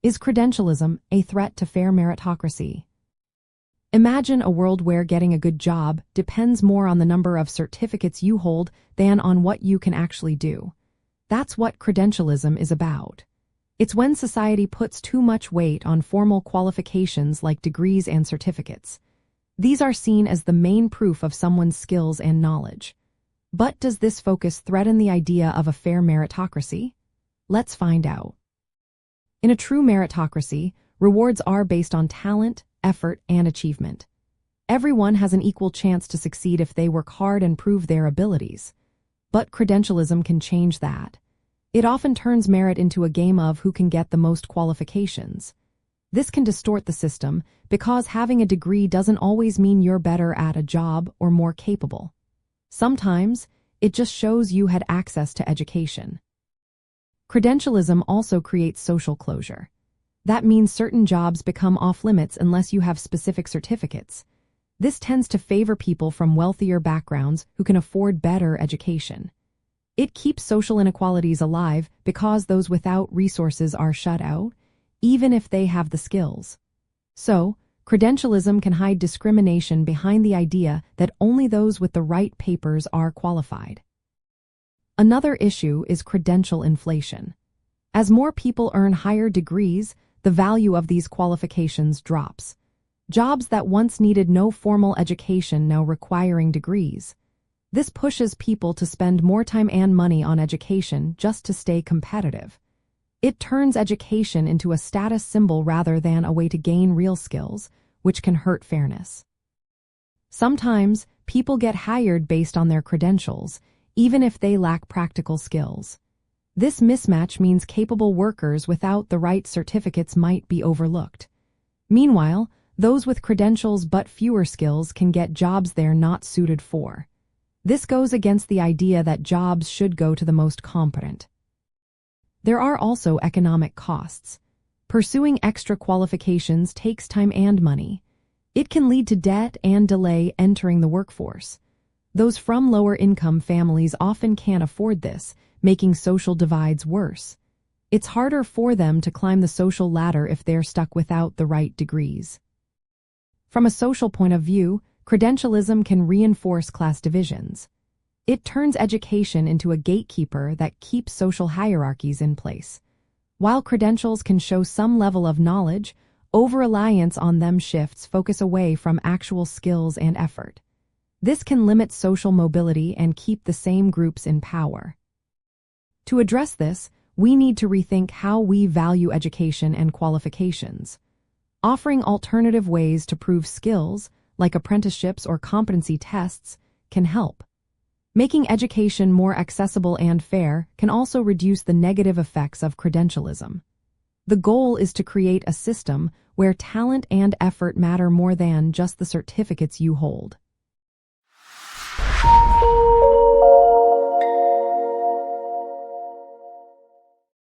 Is credentialism a threat to fair meritocracy? Imagine a world where getting a good job depends more on the number of certificates you hold than on what you can actually do. That's what credentialism is about. It's when society puts too much weight on formal qualifications like degrees and certificates. These are seen as the main proof of someone's skills and knowledge. But does this focus threaten the idea of a fair meritocracy? Let's find out. In a true meritocracy, rewards are based on talent, effort, and achievement. Everyone has an equal chance to succeed if they work hard and prove their abilities. But credentialism can change that. It often turns merit into a game of who can get the most qualifications. This can distort the system because having a degree doesn't always mean you're better at a job or more capable. Sometimes, it just shows you had access to education. Credentialism also creates social closure. That means certain jobs become off-limits unless you have specific certificates. This tends to favor people from wealthier backgrounds who can afford better education. It keeps social inequalities alive because those without resources are shut out, even if they have the skills. So, credentialism can hide discrimination behind the idea that only those with the right papers are qualified. Another issue is credential inflation. As more people earn higher degrees, the value of these qualifications drops. Jobs that once needed no formal education now requiring degrees. This pushes people to spend more time and money on education just to stay competitive. It turns education into a status symbol rather than a way to gain real skills, which can hurt fairness. Sometimes, people get hired based on their credentials, even if they lack practical skills. This mismatch means capable workers without the right certificates might be overlooked. Meanwhile, those with credentials but fewer skills can get jobs they're not suited for. This goes against the idea that jobs should go to the most competent. There are also economic costs. Pursuing extra qualifications takes time and money. It can lead to debt and delay entering the workforce. Those from lower-income families often can't afford this, making social divides worse. It's harder for them to climb the social ladder if they're stuck without the right degrees. From a social point of view, credentialism can reinforce class divisions. It turns education into a gatekeeper that keeps social hierarchies in place. While credentials can show some level of knowledge, over-reliance on them shifts focus away from actual skills and effort. This can limit social mobility and keep the same groups in power. To address this, we need to rethink how we value education and qualifications. Offering alternative ways to prove skills, like apprenticeships or competency tests, can help. Making education more accessible and fair can also reduce the negative effects of credentialism. The goal is to create a system where talent and effort matter more than just the certificates you hold.